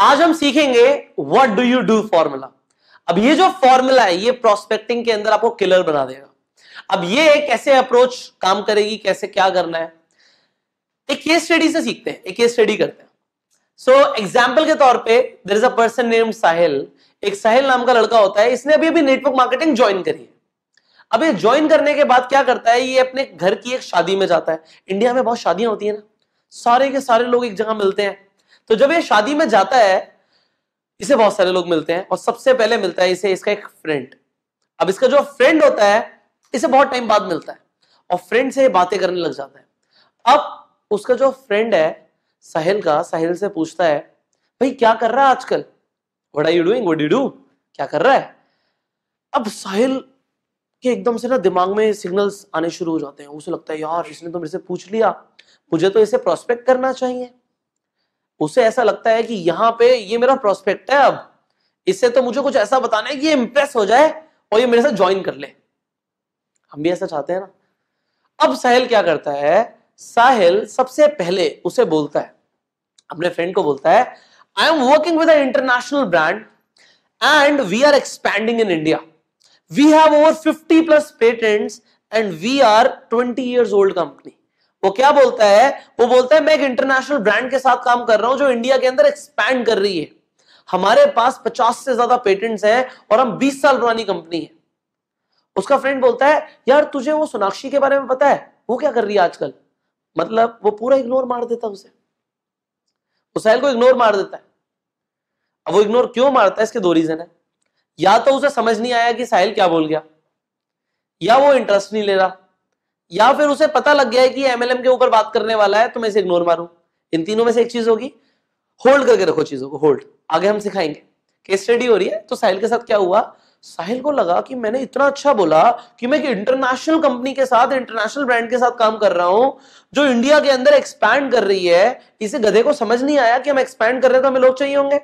आज हम सीखेंगे what do you do formula. अब ये जो फॉर्मूला है ये प्रोस्पेक्टिंग के अंदर आपको किलर बना देगा। अब ये कैसे अप्रोच काम करेगी, कैसे क्या करना है, एक केस स्टडी से सीखते हैं, एक केस स्टडी करते हैं। सो एग्जाम्पल के तौर पे there is a person named Sahil. एक साहिल नाम का लड़का होता है, इसने अभी अभी नेटवर्क मार्केटिंग ज्वाइन करी है। अब ये ज्वाइन करने के बाद क्या करता है, ये अपने घर की एक शादी में जाता है। इंडिया में बहुत शादियां होती है ना, सारे के सारे लोग एक जगह मिलते हैं। तो जब ये शादी में जाता है, इसे बहुत सारे लोग मिलते हैं और सबसे पहले मिलता है इसे इसका एक फ्रेंड। अब इसका जो फ्रेंड होता है इसे बहुत टाइम बाद मिलता है और फ्रेंड से बातें करने लग जाता है। अब उसका जो फ्रेंड है साहिल का, साहिल से पूछता है भाई क्या कर रहा है आजकल, what are you doing, what do you do, क्या कर रहा है। अब साहिल के एकदम से ना दिमाग में सिग्नल्स आने शुरू हो जाते हैं। उसे लगता है यार इसने तो मेरे से पूछ लिया, मुझे तो इसे प्रोस्पेक्ट करना चाहिए। उसे ऐसा लगता है कि यहां पे ये मेरा प्रोस्पेक्ट है, अब इससे तो मुझे कुछ ऐसा बताना है कि ये इंप्रेस हो जाए और ये मेरे साथ ज्वाइन कर ले। हम भी ऐसा चाहते हैं ना। अब साहिल क्या करता है, साहिल सबसे पहले उसे बोलता है, अपने फ्रेंड को बोलता है I am working with a international brand and we are expanding in India, we have over 50 plus patents and we are 20 years old company. वो क्या बोलता है, वो बोलता है मैं एक इंटरनेशनल ब्रांड के साथ काम कर रहा हूं जो इंडिया के अंदर एक्सपैंड कर रही है, हमारे पास 50 से ज्यादा पेटेंट्स हैं और हम 20 साल पुरानी कंपनी है। उसका फ्रेंड बोलता है यार तुझे वो सोनाक्षी के बारे में पता है, वो क्या कर रही है आजकल। मतलब वो पूरा इग्नोर मार देता उसे, उस साहिल को इग्नोर मार देता है। अब वो इग्नोर क्यों मारता है, इसके दो रीजन है। या तो उसे समझ नहीं आया कि साहिल क्या बोल गया, या वो इंटरेस्ट नहीं ले रहा, या फिर उसे पता लग गया है कि एमएलएम के ऊपर बात करने वाला है तो मैं इसे इग्नोर मारूं। इन तीनों में से एक चीज होगी। होल्ड करके रखो चीजों को, होल्ड, आगे हम सिखाएंगे। केस स्टडी हो रही है। तो साहिल के साथ क्या हुआ, साहिल को लगा कि मैंने इतना अच्छा बोला कि मैं एक इंटरनेशनल कंपनी के साथ, इंटरनेशनल ब्रांड के साथ काम कर रहा हूं जो इंडिया के अंदर एक्सपैंड कर रही है। इसे गधे को समझ नहीं आया कि हम एक्सपैंड कर रहे हैं तो हमें लोग चाहिए होंगे।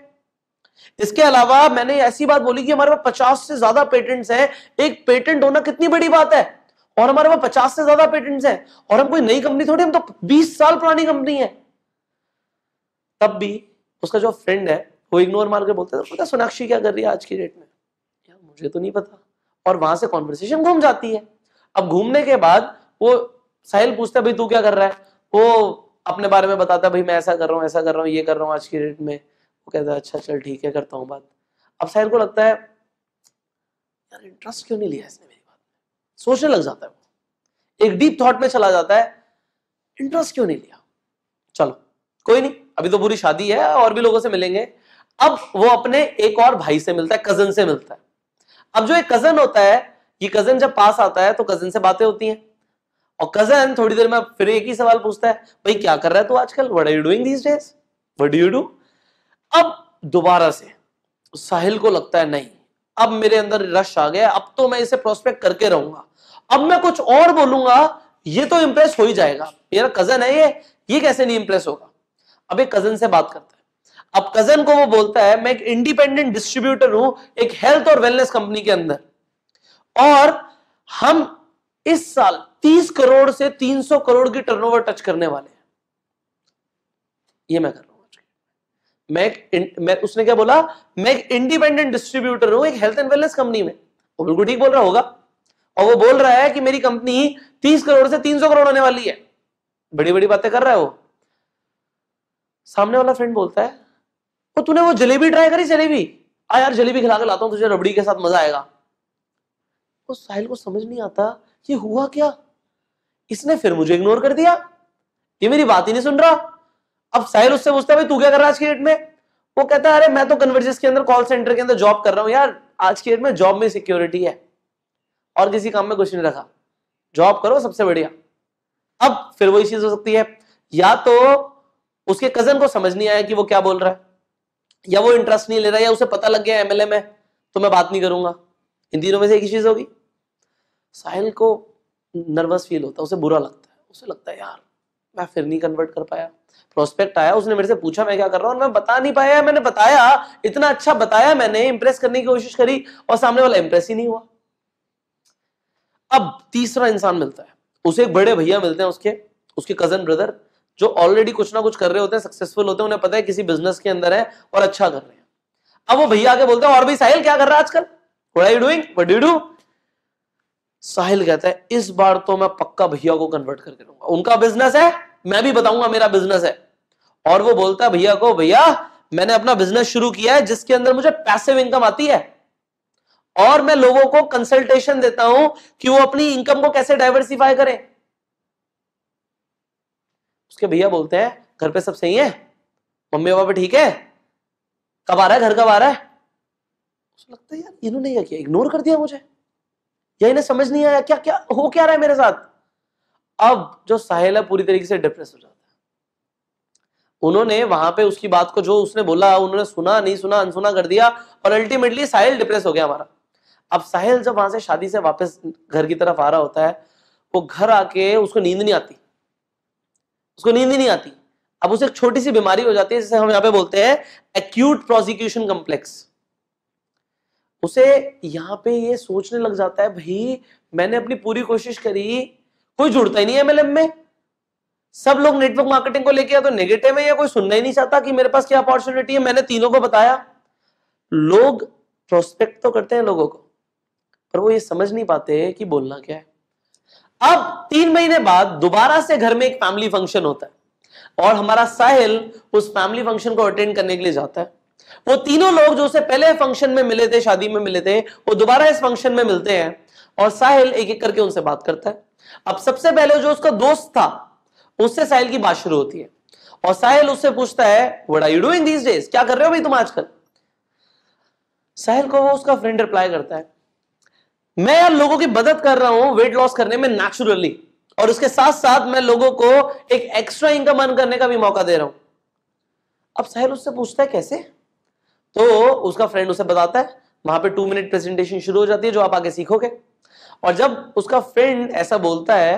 इसके अलावा मैंने ऐसी बात बोली कि हमारे पास 50 से ज्यादा पेटेंट्स हैं। एक पेटेंट होना कितनी बड़ी बात है, और हमारे पास 50 से ज्यादा पेटेंट्स हैं और हम कोई नई कंपनी थोड़ी, हम तो 20 साल पुरानी कंपनी है। तब भी उसका जो फ्रेंड है वो इग्नोर मार के बोलता है पता सोनाक्षी क्या कर रही है आज की डेट में, यार मुझे तो नहीं पता। और वहां से कॉन्वर्सेशन घूम जाती है। अब घूमने के बाद वो साहिल पूछता है भाई तू क्या कर रहा है, वो अपने बारे में बताता है भाई मैं ऐसा कर रहा हूँ, ऐसा कर रहा हूँ, ये कर रहा हूँ आज की डेट में। वो कहता है अच्छा चल ठीक है करता हूँ बात। अब साहिल को लगता है यार इंटरेस्ट क्यों नहीं लिया इसने मेरी बात में, सोचने लग जाता है वो, एक डीप थॉट में चला जाता है, इंटरेस्ट क्यों नहीं लिया। चलो कोई नहीं, अभी तो पूरी शादी है और भी लोगों से मिलेंगे। अब वो अपने एक और भाई से मिलता है, कजन से मिलता है। अब जो एक कजन होता है, ये कजन जब पास आता है तो कजन से बातें होती हैं और कजन थोड़ी देर में फिर एक ही सवाल पूछता है भाई क्या कर रहा है तू आजकल, what are you doing these days, what do you do. अब दोबारा से साहिल को लगता है नहीं अब मेरे अंदर रश आ गया, अब तो मैं इसे प्रोस्पेक्ट करके रहूंगा, अब मैं कुछ और बोलूंगा ये तो इंप्रेस हो ही जाएगा, मेरा कजन है ये कैसे नहीं इंप्रेस होगा। अब एक कजन से बात करता है। अब कजन को वो बोलता है मैं एक इंडिपेंडेंट डिस्ट्रीब्यूटर हूं एक हेल्थ और वेलनेस कंपनी के अंदर, और हम इस साल 30 करोड़ से 300 करोड़ की टर्नओवर टच करने वाले हैं। ये मैं कर रहा हूं। मैं उसने क्या बोला, मैं एक इंडिपेंडेंट डिस्ट्रीब्यूटर हूं एक हेल्थ एंड वेलनेस कंपनी में। वो बिल्कुल ठीक बोल रहा होगा। और वो बोल रहा है कि मेरी कंपनी 30 करोड़ से 300 करोड़ होने वाली है। बड़ी बड़ी बातें कर रहा है वो। सामने वाला फ्रेंड बोलता है वो तूने वो जलेबी ट्राई करी, जलेबी आ यार जलेबी खिला के लाता हूं तुझे, रबड़ी के साथ मजा आएगा। तो साहिल को समझ नहीं आता ये हुआ क्या, इसने फिर मुझे इग्नोर कर दिया, ये मेरी बात ही नहीं सुन रहा। अब साहिल उससे पूछता है भाई तू क्या कर रहा है आज की डेट में। वो कहता है अरे मैं तो कन्वर्जेस के अंदर कॉल सेंटर के अंदर जॉब कर रहा हूं यार, आज की डेट में जॉब में सिक्योरिटी है और किसी काम में कुछ नहीं रखा, जॉब करो सबसे बढ़िया। अब फिर वही चीज हो सकती है, या तो उसके कजन को समझ नहीं आया कि वो क्या बोल रहा है, या वो इंटरेस्ट नहीं ले रहा, या उसे पता लग गया एमएलए में तो मैं बात नहीं करूंगा। इन तीनों में से एक ही चीज होगी। साहिल को नर्वस फील होता है, उसे बुरा लगता है, उसे लगता है यार मैं फिर नहीं कन्वर्ट कर पाया। प्रोस्पेक्ट आया, उसने मेरे से पूछा मैं क्या कर रहा हूं और मैं बता नहीं पाया। मैंने बताया, इतना अच्छा बताया, मैंने इंप्रेस करने की कोशिश करी और सामने वाला इंप्रेस ही नहीं हुआ। अब तीसरा इंसान मिलता है, उसे एक बड़े भैया मिलते हैं उसके कजन ब्रदर, जो ऑलरेडी कुछ ना कुछ कर रहे होते हैं, सक्सेसफुल होते हैं, उन्हें पता है किसी बिजनेस के अंदर है और अच्छा कर रहे हैं। अब वो भैया आके बोलते हैं और भी साहिल क्या कर रहा है आजकल, what are you doing, what do you do. Sahil कहता है इस बार तो मैं पक्का भैया को कन्वर्ट करके दूंगा, उनका बिजनेस है, मैं भी बताऊंगा मेरा बिजनेस है। और वो बोलता है भैया को, भैया मैंने अपना बिजनेस शुरू किया है जिसके अंदर मुझे पैसिव इनकम आती है और मैं लोगों को कंसल्टेशन देता हूं कि वो अपनी इनकम को कैसे डाइवर्सिफाई करें। उसके भैया बोलते हैं घर पे सब सही है, मम्मी पापा ठीक है, कब आ रहा है घर, कब आ रहा है। उसको लगता है यार इन्होंने क्या किया, इग्नोर कर दिया मुझे, या इन्हें समझ नहीं आया क्या क्या हो क्या रहा है मेरे साथ। अब जो साहिल है पूरी तरीके से डिप्रेस हो जाता है। उन्होंने वहां पे उसकी बात को, जो उसने बोला उन्होंने सुना नहीं सुना, अनसुना कर दिया और अल्टीमेटली साहिल डिप्रेस हो गया हमारा। अब साहिल जब वहां से शादी से वापस घर की तरफ आ रहा होता है, वो घर आके उसको नींद नहीं आती, उसको नींद ही नहीं आती। अब उसे एक छोटी सी बीमारी हो जाती है जिसे हम यहां पे बोलते हैं एक्यूट प्रोसिक्यूशन कॉम्प्लेक्स। उसे यहां पे ये सोचने लग जाता है भाई मैंने अपनी पूरी कोशिश करी, कोई जुड़ता ही नहीं है एमएलएम में, सब लोग नेटवर्क मार्केटिंग को लेके या तो नेगेटिव है या कोई सुनना ही नहीं चाहता कि मेरे पास क्या अपॉर्चुनिटी है। मैंने तीनों को बताया, लोग प्रोस्पेक्ट तो करते हैं लोगों को, पर वो ये समझ नहीं पाते कि बोलना क्या है। अब 3 महीने बाद दोबारा से घर में एक फैमिली फंक्शन होता है और हमारा साहिल उस फैमिली फंक्शन को अटेंड करने के लिए जाता है। वो तीनों लोग जो उसे पहले फंक्शन में मिले थे, शादी में मिले थे, वो दोबारा इस फंक्शन में मिलते हैं और साहिल एक एक करके उनसे बात करता है। अब सबसे पहले जो उसका दोस्त था उससे साहिल की बात शुरू होती है और साहिल उससे पूछता है what are you doing these days, क्या कर रहे हो भाई तुम आजकल। साहिल को वो उसका फ्रेंड रिप्लाई करता है मैं यार लोगों की मदद कर रहा हूं वेट लॉस करने में नेचुरली, और उसके साथ साथ मैं लोगों को एक एक्स्ट्रा इनकम अर्न करने का भी मौका दे रहा हूं। अब साहिल उससे पूछता है कैसे, तो उसका फ्रेंड उसे बताता है। वहां पे 2 मिनट प्रेजेंटेशन शुरू हो जाती है जो आप आगे सीखोगे। और जब उसका फ्रेंड ऐसा बोलता है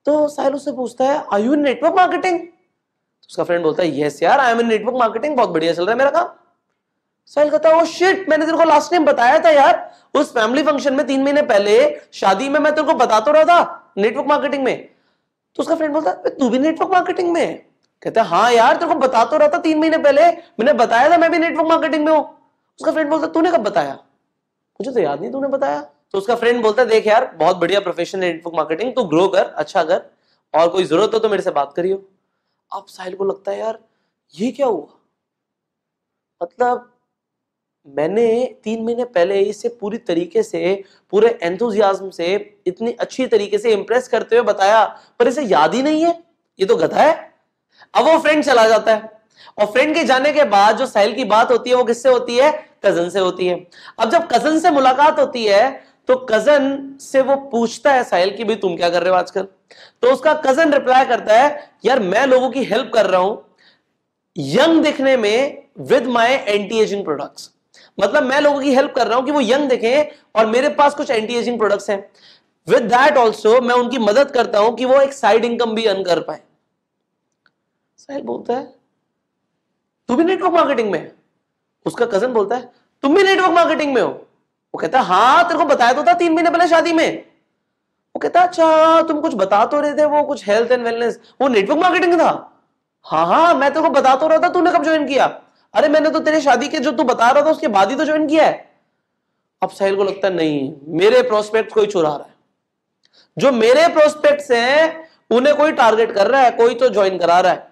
तो साहिल उससे पूछता है are you in network marketing. उसका फ्रेंड बोलता है यस यार I am in network marketing, बहुत बढ़िया चल रहा है मेरा काम। साहिल कहता है ओ शिट, मैंने तेरे को लास्ट टाइम बताया था यार उस फैमिली फंक्शन में 3 महीने पहले शादी में, मैं तेरे को बता तो रहा था नेटवर्क मार्केटिंग में। तो उसका फ्रेंड बोलता है तू भी नेटवर्क मार्केटिंग में है। कहता है हाँ यार तेरे को बता तो रहा था 3 महीने पहले, मैंने बताया था मैं भी नेटवर्क मार्केटिंग में हूं। उसका फ्रेंड बोलता है तूने कब बताया, मुझे तो याद नहीं तूने बताया। तो उसका फ्रेंड बोलता है देख यार बहुत बढ़िया प्रोफेशन है नेटवर्क मार्केटिंग, तू ग्रो कर, अच्छा कर, और कोई जरूरत हो तो मेरे से बात करियो। अब साहिल को लगता है यार ये क्या हुआ, मतलब मैंने 3 महीने पहले इसे पूरी तरीके से, पूरे एंथुजियाज्म से, इतनी अच्छी तरीके से इंप्रेस करते हुए बताया, पर इसे याद ही नहीं है, ये तो गधा है। अब वो फ्रेंड चला जाता है और फ्रेंड के जाने के बाद जो साहिल की बात होती है वो किससे होती है, कजन से होती है। अब जब कजन से मुलाकात होती है तो कजन से वो पूछता है साहिल कि भाई तुम क्या कर रहे हो आजकल। तो उसका कजन रिप्लाई करता है यार मैं लोगों की हेल्प कर रहा हूं यंग दिखने में with my anti ageing products, मतलब मैं लोगों की हेल्प कर रहा हूं कि वो यंग दिखें और मेरे पास कुछ एंटी एजिंग प्रोडक्ट्स हैं। विद दैट ऑल्सो मैं उनकी मदद करता हूं कि वो एक साइड इनकम भी अर्न कर पाए। साहिल बोलता है तू भी नेटवर्क मार्केटिंग में है। उसका कजन बोलता है तुम भी नेटवर्क मार्केटिंग में हो। वो कहता है हाँ तेरे को बताया तो था 3 महीने पहले शादी में। वो कहता है अच्छा तुम कुछ बता तो रहे थे, वो कुछ हेल्थ एंड वेलनेस, वो नेटवर्क मार्केटिंग था। हाँ हाँ मैं तेरे को बता तो रहा था, तूने कब ज्वाइन किया। अरे मैंने तो तेरे शादी के जो तू बता रहा था उसके बाद ही तो ज्वाइन किया है। अब साहिल को लगता है नहीं मेरे प्रोस्पेक्ट कोई चुरा रहा है, जो मेरे प्रोस्पेक्ट्स हैं उन्हें कोई टारगेट कर रहा है, कोई तो ज्वाइन करा रहा है।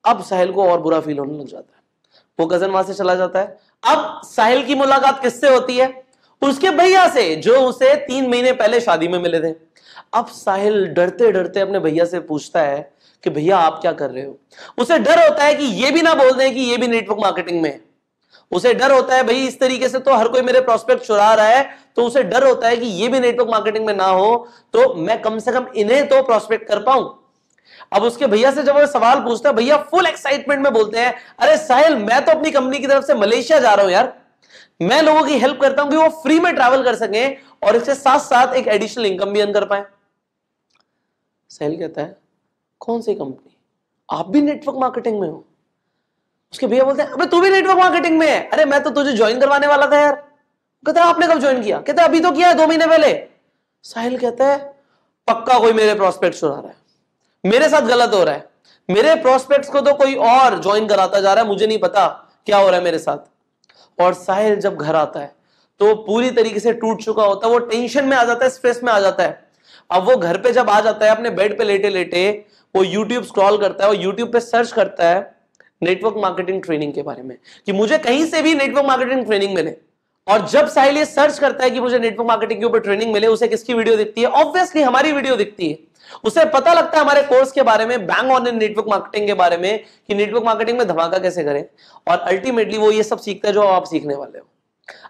अब साहिल को और बुरा फील होने लग जाता है, वो कजन वहां से चला जाता है। अब साहिल की मुलाकात किससे होती है, उसके भैया से जो उसे 3 महीने पहले शादी में मिले थे। अब साहिल डरते डरते अपने भैया से पूछता है कि भैया आप क्या कर रहे हो। उसे डर होता है कि ये भी ना बोल दें कि ये भी नेटवर्क मार्केटिंग में है। उसे डर होता है भाई इस तरीके से तो हर कोई मेरे प्रोस्पेक्ट चुरा रहा है, तो उसे डर होता है कि ये भी नेटवर्क मार्केटिंग में ना हो तो मैं कम से कम इन्हें तो प्रोस्पेक्ट कर पाऊं। अब उसके भैया से जब वो सवाल पूछता है भैया फुल एक्साइटमेंट में बोलते हैं अरे साहिल मैं तो अपनी कंपनी की तरफ से मलेशिया जा रहा हूं यार, मैं लोगों की हेल्प करता हूं कि वो फ्री में ट्रैवल कर सके और इसके साथ साथ एक एडिशनल इनकम भी अर्न कर पाए। साहिल कहता है कौन सी कंपनी, आप भी नेटवर्क मार्केटिंग में हो। उसके भैया बोलते हैं अबे तू भी नेटवर्क मार्केटिंग में है, अरे मैं तो तुझे ज्वाइन करवाने वाला था यार। कहता है आपने कब ज्वाइन किया, कहता है अभी तो किया है 2 महीने पहले। साहिल कहता है पक्का कोई मेरे प्रोस्पेक्ट चुरा रहा है, मेरे साथ गलत हो रहा है, मेरे प्रोस्पेक्ट्स को तो कोई और ज्वाइन कराता जा रहा है, मुझे नहीं पता क्या हो रहा है मेरे साथ। और साहिल जब घर आता है तो पूरी तरीके से टूट चुका होता है, वो टेंशन में आ जाता है, स्ट्रेस में आ जाता है। अब वो घर पे जब आ जाता है अपने बेड पे लेटे लेटे वो यूट्यूब स्क्रॉल करता है, वो यूट्यूब पे सर्च करता है नेटवर्क मार्केटिंग ट्रेनिंग के बारे में कि मुझे कहीं से भी नेटवर्क मार्केटिंग ट्रेनिंग मिले। और जब साहिल ये सर्च करता है कि मुझे नेटवर्क मार्केटिंग के ऊपर ट्रेनिंग मिले, उसे किसकी वीडियो दिखती है? ऑब्वियसली हमारी वीडियो दिखती है। उसे पता लगता है हमारे कोर्स के बारे में, bang on in network marketing के बारे में, कि नेटवर्क मार्केटिंग में धमाका कैसे करें। और अल्टीमेटली वो ये सब सीखता है जो आप सीखने वाले हो।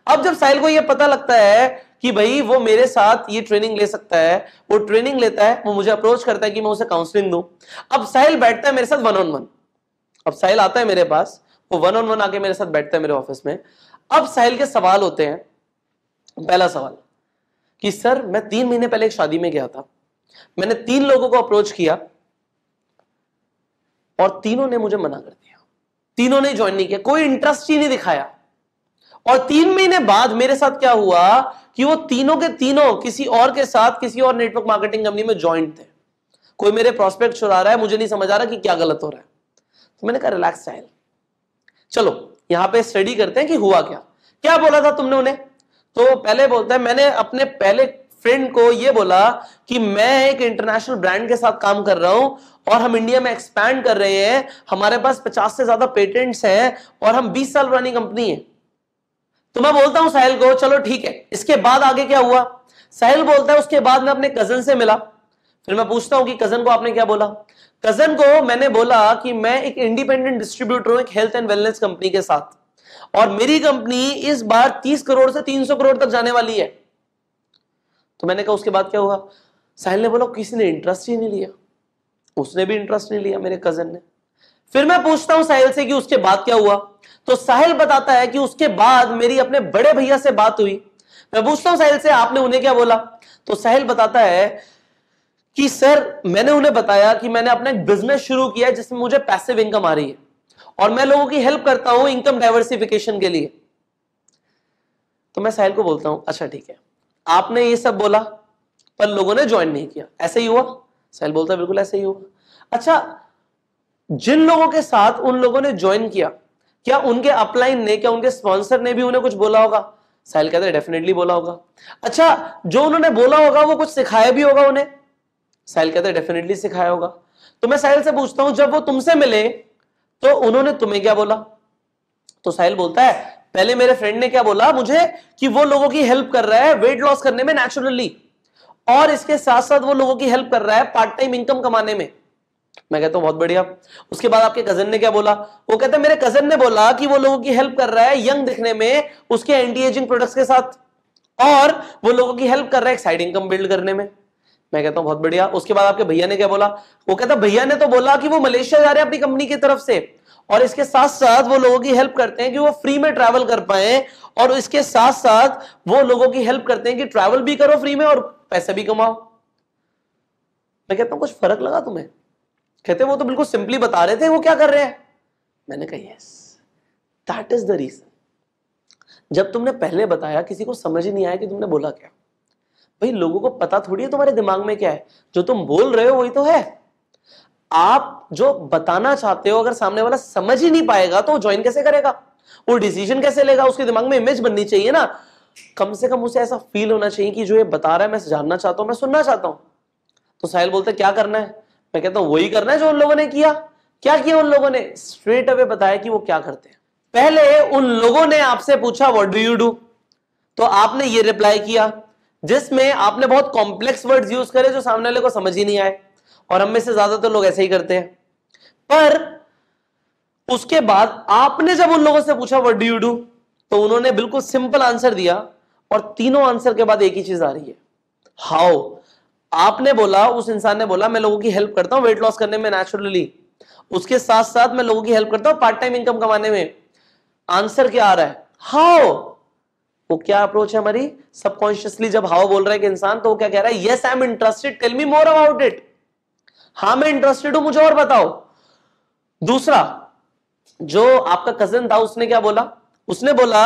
अब जब साहिल को ये पता लगता है कि भाई वो मेरे साथ ये ट्रेनिंग ले सकता है, वो ट्रेनिंग लेता है, वो मुझे अप्रोच करता है कि मैं उसे काउंसलिंग दूं। अब साहिल बैठता है मेरे साथ वन ऑन वन। अब साहिल आता है मेरे पास, वो वन ऑन वन आके मेरे साथ बैठता है मेरे ऑफिस में। अब साहिल के सवाल होते हैं। पहला सवाल कि सर मैं 3 महीने पहले एक शादी में गया था, मैंने 3 लोगों को अप्रोच किया और तीनों ने मुझे मना कर दिया, तीनों ने ज्वाइन नहीं किया, कोई इंटरेस्ट ही नहीं दिखाया। और 3 महीने बाद मेरे साथ क्या हुआ कि वो तीनों के तीनों किसी और के साथ किसी और नेटवर्क मार्केटिंग कंपनी में ज्वाइन थे। कोई मेरे प्रोस्पेक्ट चुरा रहा है, मुझे नहीं समझ आ रहा कि क्या गलत हो रहा है। तो मैंने कहा रिलैक्स साहिल, चलो यहां पे स्टडी करते हैं कि हुआ क्या। क्या बोला था तुमने उन्हें? तो पहले बोलता है मैंने अपने पहले फ्रेंड को ये बोला कि मैं एक इंटरनेशनल ब्रांड के साथ काम कर रहा हूं और हम इंडिया में एक्सपैंड कर रहे हैं, हमारे पास 50 से ज्यादा पेटेंट्स हैं और हम 20 साल पुरानी कंपनी है। तो मैं बोलता हूं साहिल को चलो ठीक है, इसके बाद आगे क्या हुआ? साहिल बोलता है उसके बाद मैं अपने कजन से मिला। फिर मैं पूछता हूं कि कजन को आपने क्या बोला? कजन को मैंने बोला कि मैं एक इंडिपेंडेंट डिस्ट्रीब्यूटर हूं एक हेल्थ एंड वेलनेस कंपनी के साथ, और मेरी कंपनी इस बार 30 करोड़ से 300 करोड़ तक जाने वाली है। तो मैंने कहा उसके बाद क्या हुआ? साहिल ने बोला किसी ने इंटरेस्ट ही नहीं लिया, उसने भी इंटरेस्ट नहीं लिया मेरे कजन ने। फिर मैं पूछता हूं साहिल से कि उसके बाद क्या हुआ? तो साहिल बताता है कि उसके बाद मेरी अपने बड़े भैया से बात हुई। मैं पूछता हूं साहिल से आपने उन्हें क्या बोला? तो साहिल बताता है कि सर मैंने उन्हें बताया कि मैंने अपना एक बिजनेस शुरू किया है जिसमें मुझे पैसिव इनकम आ रही है और मैं लोगों की हेल्प करता हूं इनकम डाइवर्सिफिकेशन के लिए। तो मैं साहिल को बोलता हूं अच्छा ठीक है, आपने ये सब बोला पर लोगों ने ज्वाइन नहीं किया, ऐसे ही हुआ? साहिल बोलता है बिल्कुल ऐसे ही हुआ। अच्छा, जिन लोगों के साथ उन लोगों ने ज्वाइन किया, क्या उनके अपलाइन ने, क्या उनके स्पॉन्सर ने भी उन्हें कुछ बोला होगा? साहिल कहता है डेफिनेटली बोला होगा। अच्छा, जो उन्होंने बोला होगा वो कुछ सिखाया भी होगा उन्हें? साहिल कहता है डेफिनेटली सिखाया होगा। तो मैं साहिल से पूछता हूं जब वो तुमसे मिले तो उन्होंने तुम्हें क्या बोला? तो साहिल बोलता है पहले मेरे फ्रेंड ने क्या बोला मुझे कि वो लोगों की हेल्प कर रहा है वेट लॉस करने में नेचुरली, और इसके साथ साथ वो लोगों की हेल्प कर रहा है पार्ट टाइम इनकम कमाने में। मैं कहता हूं बहुत बढ़िया। उसके बाद आपके कजन ने क्या बोला? वो कहता है मेरे कजन ने बोला कि वो लोगों की हेल्प कर रहा है यंग दिखने में उसके एंटी एजिंग प्रोडक्ट्स के साथ, और वो लोगों की हेल्प कर रहा है एक साइड इनकम बिल्ड करने में। मैं कहता हूं बहुत बढ़िया। उसके बाद आपके भैया ने क्या बोला? वो कहता भैया ने तो बोला कि वो मलेशिया जा रहे हैं अपनी कंपनी की तरफ से, और इसके साथ साथ वो लोगों की हेल्प करते हैं कि वो फ्री में ट्रैवल कर पाए, और इसके साथ साथ वो लोगों की हेल्प करते हैं कि ट्रैवल भी करो फ्री में और पैसे भी कमाओ। मैं कहता हूं कुछ फर्क लगा तुम्हें? कहते वो तो बिल्कुल सिंपली बता रहे थे वो क्या कर रहे हैं। मैंने कहा yes, that is the reason. जब तुमने पहले बताया किसी को समझ ही नहीं आया कि तुमने बोला क्या। भाई लोगों को पता थोड़ी है तुम्हारे दिमाग में क्या है, जो तुम बोल रहे हो वही तो है। आप जो बताना चाहते हो अगर सामने वाला समझ ही नहीं पाएगा तो ज्वाइन कैसे करेगा, वो डिसीजन कैसे लेगा? उसके दिमाग में इमेज बननी चाहिए ना, कम से कम उसे ऐसा फील होना चाहिए कि जो ये बता रहा है मैं जानना चाहता हूं, मैं सुनना चाहता हूं। तो साहिल बोलते क्या करना है? मैं कहता हूं वही करना है जो उन लोगों ने किया। क्या किया उन लोगों ने? स्ट्रेट अवे बताया कि वो क्या करते हैं। पहले उन लोगों ने आपसे पूछा व्हाट डू यू डू, तो आपने ये रिप्लाई किया जिसमें आपने बहुत कॉम्प्लेक्स वर्ड्स यूज करे जो सामने वाले को समझ ही नहीं आए, और हम में से ज्यादातर लोग ऐसे ही करते हैं। पर उसके बाद आपने जब उन लोगों से पूछा व्हाट डू यू डू, तो उन्होंने बिल्कुल सिंपल आंसर दिया, और तीनों आंसर के बाद एक ही चीज आ रही है, हाउ। आपने बोला, उस इंसान ने बोला मैं लोगों की हेल्प करता हूं वेट लॉस करने में नेचुरली, उसके साथ साथ मैं लोगों की हेल्प करता हूं पार्ट टाइम इनकम कमाने में। आंसर क्या आ रहा है? हाउ। वो क्या अप्रोच है हमारी सबकॉन्शियसली? जब हाउ बोल रहा है कि इंसान, तो वो क्या कह रहा है? Yes I am interested, tell me more about it. हां मैं इंटरेस्टेड हूं, मुझे और बताओ। दूसरा, जो आपका कजन था उसने क्या बोला? उसने बोला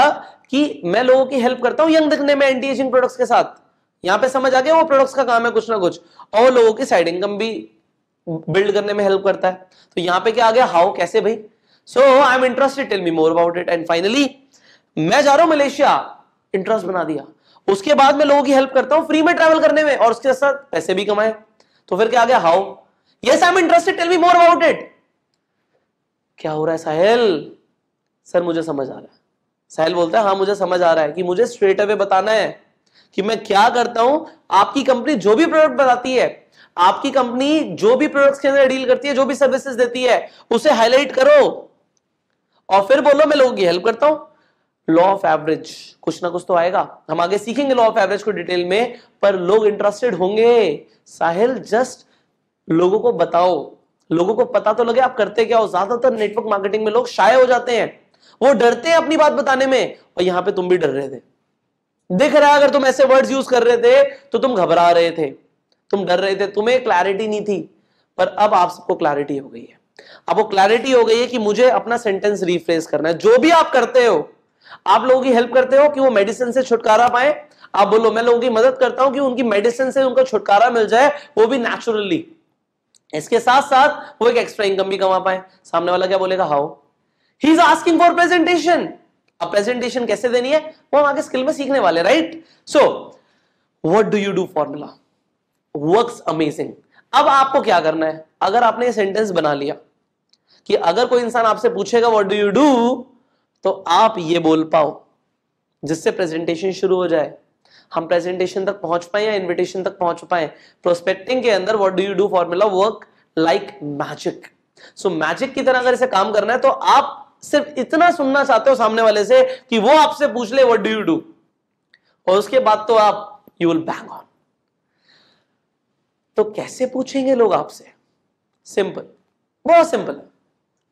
कि मैं लोगों की हेल्प करता हूं यंग दिखने में एंटी एजिंग प्रोडक्ट्स के साथ। यहां पे समझ आ गया, वो प्रोडक्ट्स का काम है कुछ ना कुछ, और लोगों की साइड इनकम भी बिल्ड करने में हेल्प करता है। तो यहां पे क्या आ गया, हाउ, कैसे भाई। So I am interested, tell me more about it. And finally मैं जा रहा हूं मलेशिया, इंटरेस्ट बना दिया। उसके बाद मैं लोगों की हेल्प करता हूं फ्री में ट्रैवल करने में और उसके साथ पैसे भी कमाए। तो फिर क्या आ गया, how, yes I am interested, tell me more about it. क्या हो रहा है साहिल? सर मुझे समझ आ रहा है। साहिल बोलता है हाँ मुझे समझ आ रहा है कि मुझे स्ट्रेट अवे बताना है कि मैं क्या करता हूं। आपकी कंपनी जो भी प्रोडक्ट बनाती है, आपकी कंपनी जो भी प्रोडक्ट्स के अंदर डील करती है, जो भी सर्विसेज देती है, उसे हाईलाइट करो और फिर बोलो मैं लोगों की हेल्प करता हूं। लॉ ऑफ एवरेज, कुछ ना कुछ तो आएगा। हम आगे सीखेंगे लॉ ऑफ एवरेज को डिटेल में, पर लोग इंटरेस्टेड होंगे। साहिल जस्ट लोगों को बताओ, लोगों को पता तो लगे आप करते क्या हो। ज्यादातर नेटवर्क मार्केटिंग में लोग शाय हो जाते हैं, वो डरते हैं अपनी बात बताने में, और यहां पे तुम भी डर रहे थे। दिख रहा है अगर तुम ऐसे वर्ड्स यूज कर रहे थे तो तुम घबरा रहे थे, तुम डर रहे थे, तुम्हें क्लैरिटी नहीं थी। पर अब आप सबको क्लैरिटी हो गई है। आपको क्लैरिटी हो गई है कि मुझे अपना सेंटेंस रिफ्रेज करना है। जो भी आप करते हो, आप लोगों की हेल्प करते हो कि वो मेडिसिन से छुटकारा पाए, आप बोलो मैं लोगों की मदद करता हूं कि उनकी मेडिसिन से उनको छुटकारा मिल जाए, वो भी नेचुरली। इसके साथ साथ वो एक एक्स्ट्रा इनकम भी कमा पाए। सामने वाला क्या बोलेगा, how, he is asking for presentation. अब प्रेजेंटेशन कैसे देनी है वो हम आगे स्किल में सीखने वाले, right. So what do you do formula works amazing. अब आपको क्या करना है, अगर आपने ये सेंटेंस बना लिया कि अगर कोई इंसान आपसे पूछेगा व्हाट डू यू डू, तो आप ये बोल पाओ जिससे प्रेजेंटेशन शुरू हो जाए, हम प्रेजेंटेशन तक पहुंच पाए या इनविटेशन तक पहुंच पाए। प्रोस्पेक्टिंग के अंदर what do you do formula work like magic. So magic की तरह अगर इसे काम करना है तो आप सिर्फ इतना सुनना चाहते हो सामने वाले से कि वो आपसे पूछ ले व्हाट डू यू डू, और उसके बाद तो आप यू विल बैंग ऑन। तो कैसे पूछेंगे लोग आपसे? सिंपल, बहुत सिंपल है।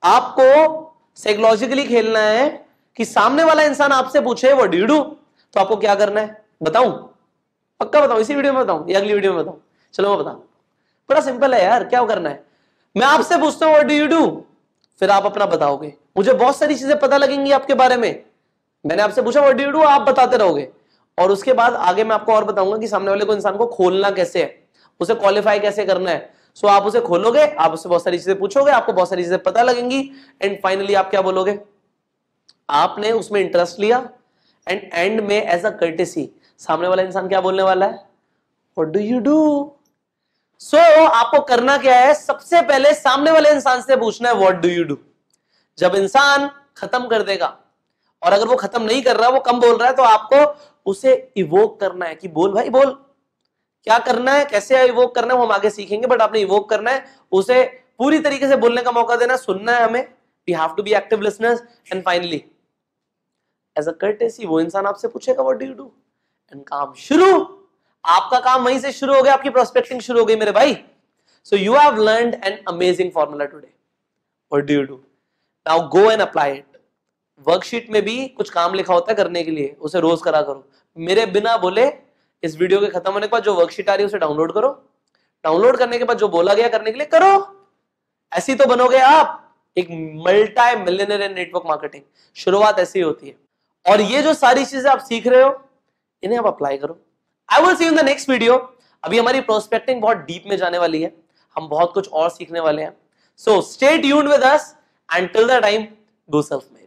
आपको साइकोलॉजिकली खेलना है कि सामने वाला इंसान आपसे पूछे व्हाट डू यू डू, तो आपको क्या करना है बताऊं? पक्का बताऊं, इसी वीडियो में बताऊं या अगली वीडियो में बताऊं? चलो मैं बताऊं। बड़ा सिंपल है यार, क्या करना है, मैं आपसे पूछता हूं व्हाट डू यू डू, फिर आप अपना बताओगे। मुझे बहुत सारी चीजें पता लगेंगी आपके बारे में। मैंने आपसे पूछा व्हाट डू यू डू, आप बताते रहोगे, और उसके बाद आगे मैं आपको और बताऊंगा कि सामने वाले को इंसान को खोलना कैसे है, उसे क्वालिफाई कैसे करना है। सो आप उसे खोलोगे, आप उससे बहुत सारी चीजें पूछोगे, आपको बहुत सारी चीजें पता लगेंगी, एंड फाइनली आप क्या बोलोगे, आपने उसमें इंटरेस्ट लिया, एंड एंड में एज अ कर्टेसी सामने वाला इंसान क्या बोलने वाला है, व्हाट डू यू डू। सो आपको करना क्या है, सबसे पहले सामने वाले इंसान से पूछना है व्हाट डू यू डू। जब इंसान खत्म कर देगा, और अगर वो खत्म नहीं कर रहा, वो कम बोल रहा है, तो आपको उसे इवोक करना है कि बोल भाई बोल, क्या करना है, कैसे इवोक करना है वो हम आगे सीखेंगे, बट आपने इवोक करना है, उसे पूरी तरीके से बोलने का मौका देना, सुनना है हमें। We have to be active listeners. And finally as a courtesy वो इंसान आपसे पूछेगा what do you do, and काम शुरू। आपका काम वहीं से शुरू हो गया, आपकी प्रोस्पेक्टिंग शुरू हो गई मेरे भाई। So you have learned an amazing formula today, what do you do. Now go and apply it. Worksheet में भी कुछ काम लिखा होता है करने के लिए, उसे रोज करा करो। मेरे बिना बोले इस वीडियो के खत्म होने के बाद जो वर्कशीट आ रही है उसे डाउनलोड करो। डाउनलोड करने के बाद जो बोला गया करने के लिए करो। ऐसी तो बनोगे आप एक मल्टी मिलियनर इन नेटवर्क मार्केटिंग। शुरुआत ऐसी होती है, और ये जो सारी चीजें आप सीख रहे हो इन्हें आप अप्लाई करो। I will see you in the next video. अभी हमारी प्रोस्पेक्टिंग बहुत डीप में जाने वाली है, हम बहुत कुछ और सीखने वाले हैं। So stay tuned with us and till the time go self made.